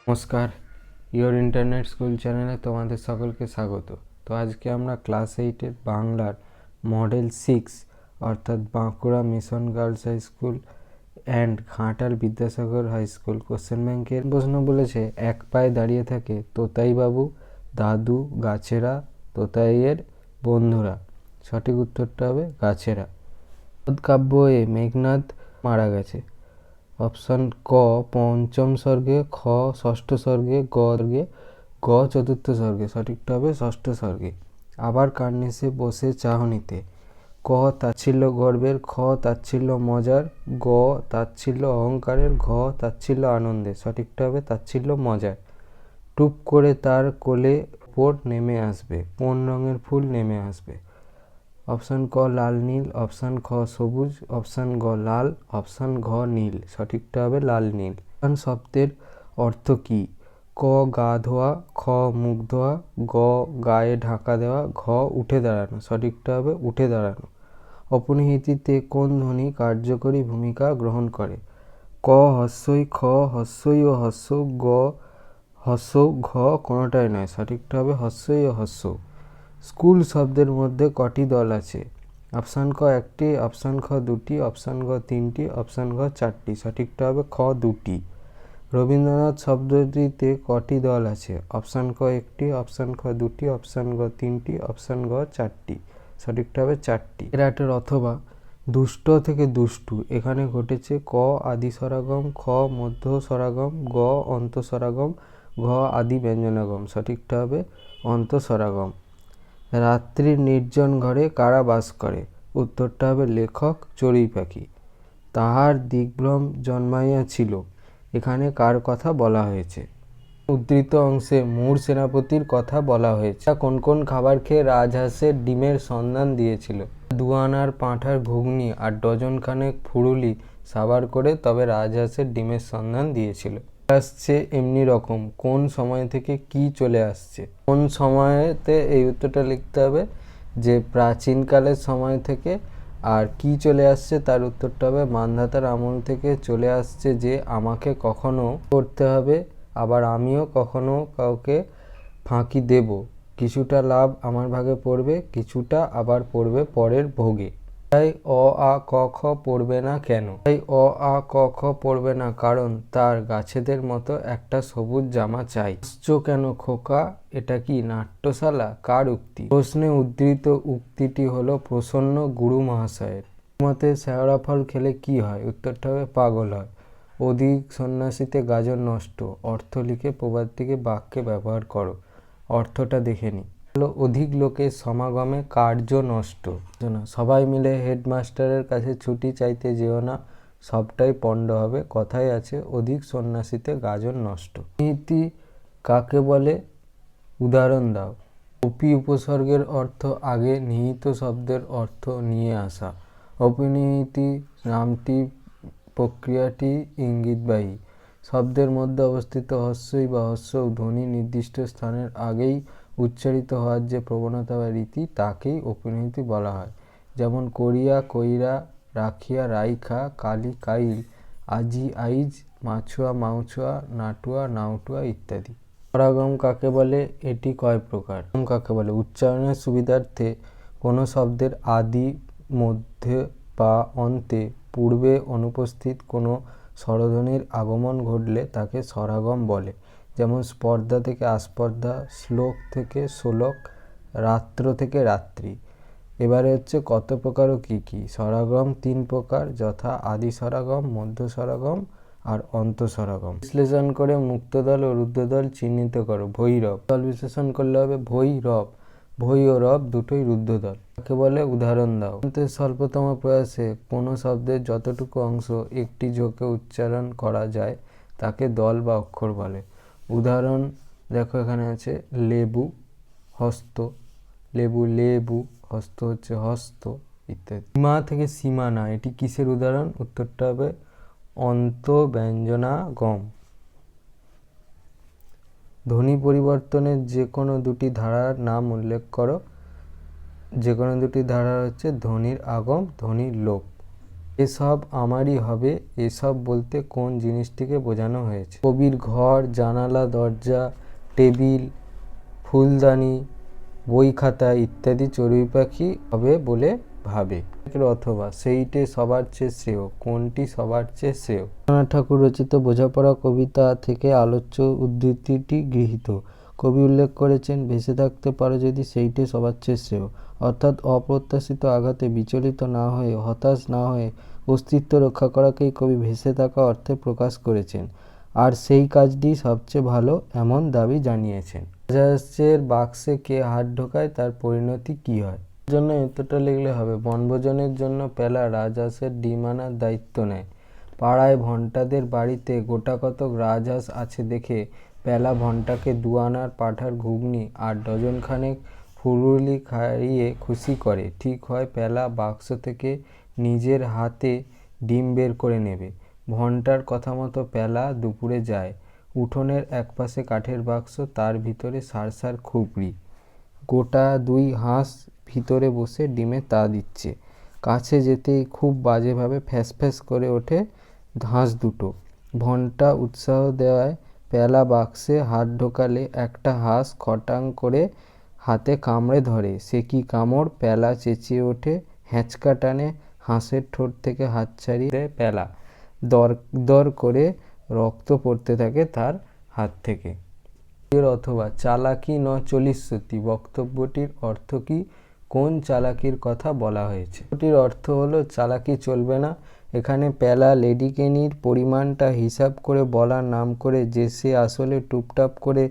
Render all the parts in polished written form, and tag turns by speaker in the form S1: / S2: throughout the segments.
S1: নমস্কার, your internet school চ্যানেলে তোমাদের সকলকে স্বাগত। তো আজকে আমরা ক্লাস 8-এর বাংলার মডেল 6 অর্থাৎ Bankura mission girls high school and Ghatal Vidyasagar high school question ব্যাংকের প্রশ্ন বলেছে, এক পায়ে দাঁড়িয়ে থাকে তোতাই বাবু, দাদু, গাছেরা, তোতাইয়ের বন্ধুরা। সঠিক উত্তরটা হবে গাছেরা। কাব্যে মেঘনাদ মারা গেছে। অপশান ক পঞ্চম স্বর্গে, খ ষষ্ঠ স্বর্গে, গ চতুর্থ স্বর্গে। সঠিকটা হবে ষষ্ঠ স্বর্গে। আবার কার্নিশে বসে চাহনিতে। ক তাচ্ছিল্য গর্বের, খ তাচ্ছিল্য মজার, গ তাচ্ছিল্য অহংকারের, ঘ তাচ্ছিল্য আনন্দের। সঠিকটা হবে তাচ্ছিল্য মজার। টুপ করে তার কোলে ওপর নেমে আসবে, কোন রঙের ফুল নেমে আসবে? অপশান ক লাল নীল, অপশান খ সবুজ, অপশান গ লাল, অপশান ঘ নীল। সঠিকটা হবে লাল নীল। শব্দের অর্থ কী? ক গা ধোয়া, খ মুখ ধোয়া, গ গায়ে ঢাকা দেওয়া, ঘ উঠে দাঁড়ানো। সঠিকটা হবে উঠে দাঁড়ানো। অপরিহিতিতে কোন ধ্বনি কার্যকরী ভূমিকা গ্রহণ করে? ক হস্যই, খ হস্যই ও হস্য, গ হস্য, ঘ কোনোটাই নয়। সঠিকটা হবে হস্যই ও হস্য। স্কুল শব্দের মধ্যে কটি দল আছে? অপশান ক একটি, অপশান খ দুটি, অপশান গ তিনটি, অপশান ঘ চারটি। সঠিকটা হবে খ দুটি। রবীন্দ্রনাথ শব্দটিতে কটি দল আছে? অপশান ক একটি, অপশান খ দুটি, অপশান গ তিনটি, অপশান ঘ চারটি। সঠিকটা হবে চারটি। বিরাটের অথবা দুষ্ট থেকে দুষ্টু এখানে ঘটেছে ক আদি স্বরাগম, খ মধ্য স্বরাগম, গ অন্ত স্বরাগম, ঘ আদি ব্যঞ্জনাগম। সঠিকটা হবে অন্ত স্বরাগম। রাত্রির নির্জন ঘরে কারা বাস করে? উত্তরটা হবে লেখক চড়ুই পাখি। তাহার দিগ্ভ্রম জন্মাইয়াছিল, এখানে কার কথা বলা হয়েছে? উদ্ধৃত অংশে মুর সেনাপতির কথা বলা হয়েছে। কোন কোন খাবার খেয়ে রাজহাঁসের ডিমের সন্ধান দিয়েছিল? 2 আনার পাঁঠার ঘুগনি আর ডজন খানেক ফুরুলি সাবার করে তবে রাজহাঁসের ডিমের সন্ধান দিয়েছিল। আসছে এমনি রকম কোন সময় থেকে কি চলে আসছে? কোন সময়েতে এই উত্তরটা লিখতে হবে যে প্রাচীনকালের সময় থেকে, আর কি চলে আসছে তার উত্তরটা হবে মান্ধাতার আমল থেকে চলে আসছে যে আমাকে কখনো করতে হবে, আবার আমিও কখনো কাউকে ফাঁকি দেব। কিছুটা লাভ আমার ভাগে পড়বে, কিছুটা আবার পড়বে পরের ভোগে। তাই অ আ ক খ পড়বে না কেন? তাই অ আ ক খ পড়বে না কারণ তার গাছেদের মতো একটা সবুজ জামা চাই। হাসছো কেন খোকা, এটা কি নাট্যশালা? কার উক্তি? প্রশ্নে উদ্ধৃত উক্তিটি হলো প্রসন্ন গুরু মহাশয়ের। মতে শেওড়া ফল খেলে কি হয়? উত্তরটা হবে পাগল হয়। অধিক সন্ন্যাসীতে গাজন নষ্ট। অর্থ লিখে প্রবাদটিকে বাক্যে ব্যবহার করো। অর্থটা দেখে নি। অধিক লোকের সমাগমে কার্য নষ্ট। সবাই মিলে হেডমাস্টারের কাছে ছুটি চাইতে যেও না, সবটাই পণ্ড হবে। কথায় আছে অধিক সন্ন্যাসীতে গাজন নষ্ট। নীতি কাকে বলে? উদাহরণ দাও। অপি উপসর্গের অর্থ আগে নিহিত শব্দের অর্থ নিয়ে আসা। অপিনিহিতি নামটি প্রক্রিয়াটি ইঙ্গিতবাহী। শব্দের মধ্যে অবস্থিত হস্যই বা হস্য ধ্বনি নির্দিষ্ট স্থানের আগেই উচ্চারিত হওয়ার যে প্রবণতা বা রীতি তাকেই অপিনিহিতি বলা হয়। যেমন করিয়া কইরা, রাখিয়া রাইখা, কালি কাইল, আজি আইজ, মাছুয়া মাউছুয়া, নাটুয়া নাউটুয়া ইত্যাদি। স্বরাগম কাকে বলে? এটি কয় প্রকার? কাকে বলে? উচ্চারণের সুবিধার্থে কোনো শব্দের আদি, মধ্যে বা অন্তে পূর্বে অনুপস্থিত কোনো স্বরধ্বনির আগমন ঘটলে তাকে স্বরাগম বলে। যেমন স্পর্ধা থেকে আস্পর্ধা, শ্লোক থেকে শোলক, রাত্র থেকে রাত্রি। এবারে হচ্ছে কত প্রকার ও কী কী। স্বরাগম 3 প্রকার, যথা আদি স্বরাগম, মধ্য স্বরাগম আর অন্ত স্বরাগম। বিশ্লেষণ করে মুক্তদল ও রুদ্ধদল চিহ্নিত করো। ভৈরব দল বিশ্লেষণ করলে হবে ভৈরব। ভৈ ও রব দুটোই রুদ্ধদল। তাকে বলে? উদাহরণ দাও। স্বল্পতম প্রয়াসে কোনো শব্দের যতটুকু অংশ একটি ঝোঁকে উচ্চারণ করা যায় তাকে দল বা অক্ষর বলে। উদাহরণ দেখো, এখানে আছে লেবু, হস্ত, লেবু লেবু, হস্ত হচ্ছে হস্ত ইত্যাদি। সীমা থেকে সীমানা এটি কিসের উদাহরণ? উত্তরটা হবে অন্ত ব্যঞ্জনাগম। ধ্বনি পরিবর্তনের যে কোনো দুটি ধারার নাম উল্লেখ করো। যে কোনো দুটি ধারা হচ্ছে ধ্বনির আগম, ধ্বনির লোপ। এসব আমারই হবে, এসব বলতে কোন জিনিসটিকে বোঝানো হয়েছে? কবির ঘর, জানালা, দরজা, টেবিল, ফুলদানি, বই খাতা ইত্যাদি চড়ুই পাখি হবে বলে ভাবে। অথবা সেইটে সবার চেয়ে শ্রেয়, কোনটি সবার চেয়ে শ্রেয়? রবীন্দ্রনাথ ঠাকুর রচিত বোঝাপড়া কবিতা থেকে আলোচ্য উদ্ধৃতিটি গৃহীত। কবি উল্লেখ করেছেন, ভেসে থাকতে পারো যদি সেইটে সবার চেয়ে শ্রেয়, অর্থাৎ অপ্রত্যাশিত আঘাতে বিচলিত না হয়ে, হতাশ না হয়ে অস্তিত্ব রক্ষা করাকেই কবি ভেসে থাকা অর্থে প্রকাশ করেছেন, আর সেই কাজটি সবচেয়ে ভালো এমন দাবি জানিয়েছেন। রাজহাঁসের বাক্সে কে হাত ঢোকায়, তার পরিণতি কী হয়? জন্য উত্তরটা লিখলে হবে, বনভোজনের জন্য প্যালা রাজহাঁসের ডিম আনার দায়িত্ব নেয়। পাড়ায় ভন্টাদের বাড়িতে গোটাকতক রাজহাঁস আছে দেখে প্যালা ভন্টাকে 2 আনার পাঁঠার ঘুগনি আর ডজনখানেক ফুলুরি খাইয়ে খুশি করে। ঠিক হয় প্যালা বাক্স থেকে নিজের হাতে ডিম বের করে নেবে। ভন্টার কথা মতো প্যালা দুপুরে যায়। উঠোনের একপাশে কাঠের বাক্স, তার ভিতরে সারসার খুপড়ি। গোটা 2 হাঁস ভিতরে বসে ডিমে তা দিচ্ছে। কাছে যেতেই খুব বাজেভাবে ফ্যাঁস ফ্যাঁস করে ওঠে হাঁস দুটো। ঘণ্টা উৎসাহ দেওয়ায় প্যালা বাক্সে হাত ঢোকালে একটা হাঁস খটাং করে হাতে কামড়ে ধরে। সে কি কামড়! প্যালা চেঁচিয়ে ওঠে, হ্যাঁচকা টানে, হাঁসের ঠোঁট থেকে হাত ছাড়িয়ে দেয় প্যালা। দর দর করে রক্ত পড়তে থাকে তার হাত থেকে। অথবা চালাকি ন চলিষ্যতি বক্তব্যটির অর্থ কি? কোন চালাকির কথা বলা হয়েছে? এটির অর্থ হলো চালাকি চলবে না। এখানে প্যালা লেডিকেনির পরিমাণটা হিসাব করে বলার নাম করে যে সে আসলে টুপটাপ করে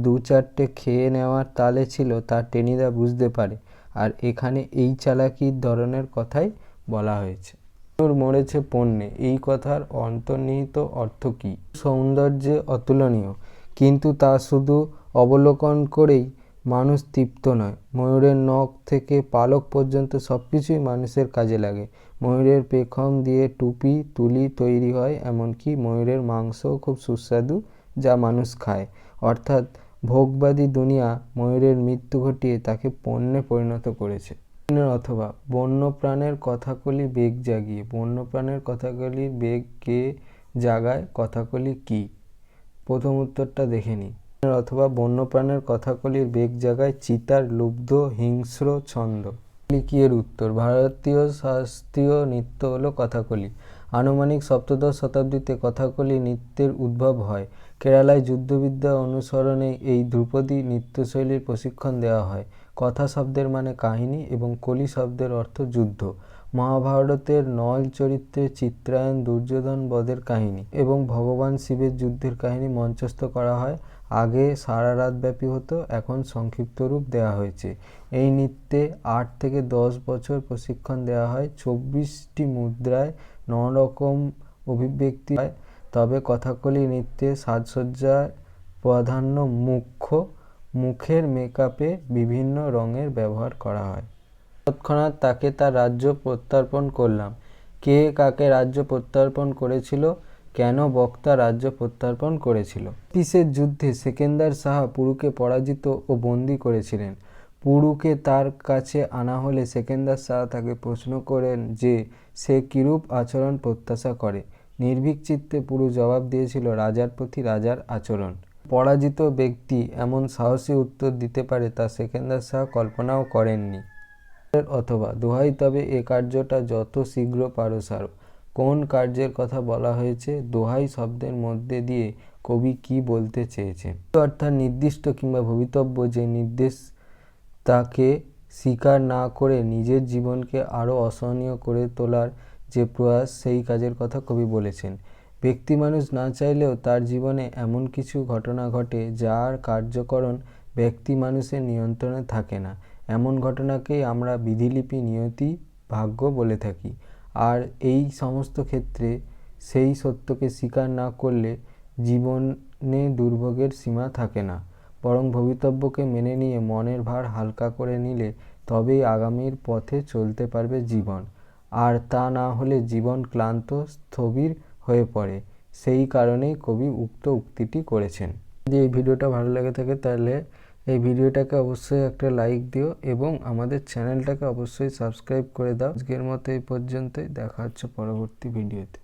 S1: 2-4টে খেয়ে নেওয়ার তালে ছিল তা টেনিদা বুঝতে পারে, আর এখানে এই চালাকির ধরনের কথাই বলা হয়েছে। মরেছে পণ্যে, এই কথার অন্তর্নিহিত অর্থ কী? সৌন্দর্যে অতুলনীয়, কিন্তু তা শুধু অবলোকন করেই মানুষ তৃপ্ত নয়। ময়ূরের নখ থেকে পালক পর্যন্ত সব কিছুই মানুষের কাজে লাগে। ময়ূরের পেখম দিয়ে টুপি, তুলি তৈরি হয়, এমনকি ময়ূরের মাংসও খুব সুস্বাদু, যা মানুষ খায়। অর্থাৎ ভোগবাদী দুনিয়া ময়ূরের মৃত্যু ঘটিয়ে তাকে পণ্যে পরিণত করেছে। অথবা বন্যপ্রাণের কথাকলি বেগ জাগিয়ে, বন্যপ্রাণের কথাকলির বেগ কে জাগায়, কথাকলি কি? প্রথম উত্তরটা দেখে নিই। অথবা বন্যপ্রাণের কথাকলির বেগ জাগায় চিতার লুব্ধ হিংস্র ছন্দ। কি এর উত্তর? ভারতীয় শাস্ত্রীয় নৃত্য হলো কথাকলি। আনুমানিক 7শ শতাব্দীতে কথাকলি নৃত্যের উদ্ভব হয়। কেরালায় যুদ্ধবিদ্যা অনুসরণে এই ধ্রুপদী নৃত্যশৈলীর প্রশিক্ষণ দেওয়া হয়। কথা শব্দের মানে কাহিনী এবং কলি শব্দের অর্থ যুদ্ধ। মহাভারতের নল চরিত্রে চিত্রায়ণ দুর্যোধন বধের কাহিনী এবং ভগবান শিবের যুদ্ধের কাহিনী মঞ্চস্থ করা হয়। আগে সারা রাত ব্যাপী হতো, এখন সংক্ষিপ্ত রূপ দেওয়া হয়েছে। এই নৃত্যে 8 থেকে 10 বছর প্রশিক্ষণ দেওয়া হয়। 24টি মুদ্রায় 9 রকম অভিব্যক্তি হয়। তবে কথাকলি নৃত্যে সাজসজ্জার প্রাধান্য মুখ্য। মুখের মেকআপে বিভিন্ন রঙের ব্যবহার করা হয়। তৎক্ষণাৎ তাকে তার রাজ্য প্রত্যর্পণ করলাম। কে কাকে রাজ্য প্রত্যর্পণ করেছিল? কেন বক্তা রাজ্য প্রত্যর্পণ করেছিল? পিসের যুদ্ধে সেকেন্দার শাহ পুরুকে পরাজিত ও বন্দী করেছিলেন। পুরুকে তার কাছে আনা হলে সেকেন্দার শাহ তাকে প্রশ্ন করেন যে সে কিরূপ আচরণ প্রত্যাশা করে। নির্ভীক চিত্তে পুরু জবাব দিয়েছিল, রাজার প্রতি রাজার আচরণ। পরাজিত ব্যক্তি এমন সাহসী উত্তর দিতে পারে তা সেকেন্দার শাহ কল্পনাও করেননি। অথবা দোহাই তবে এ কার্যটা যত শীঘ্র পারো সারো। কোন কার্যের কথা বলা হয়েছে? দোহাই শব্দের মধ্যে দিয়ে কবি কি বলতে চেয়েছেন? অর্থাৎ নির্দিষ্ট কিংবা ভবিতব্য যে নির্দেশ তাকে স্বীকার না করে নিজের জীবনকে আরও অসহনীয় করে তোলার যে প্রয়াস, সেই কাজের কথা কবি বলেছেন। ব্যক্তি মানুষ না চাইলেও তার জীবনে এমন কিছু ঘটনা ঘটে যার কার্যকরণ ব্যক্তি মানুষের নিয়ন্ত্রণে থাকে না। এমন ঘটনাকেই আমরা বিধিলিপি, নিয়তি, ভাগ্য বলে থাকি। আর এই সমস্ত ক্ষেত্রে সেই সত্যকে স্বীকার না করলে জীবনে দুর্ভোগের সীমা থাকে না। বরং ভবিতব্যকে মেনে নিয়ে মনের ভার হালকা করে নিলে তবেই আগামীর পথে চলতে পারবে জীবন। আর তা না হলে জীবন ক্লান্ত, স্থবির হয়ে পড়ে। সেই কারণেই কবি উক্ত উক্তিটি করেছেন। যদি এই ভিডিওটা ভালো লেগে থাকে তাহলে এই ভিডিওটাকে অবশ্যই একটা লাইক দিও এবং আমাদের চ্যানেলটাকে অবশ্যই সাবস্ক্রাইব করে দাও। আজকের মতো এই পর্যন্তই, দেখা হচ্ছে পরবর্তী ভিডিওতে।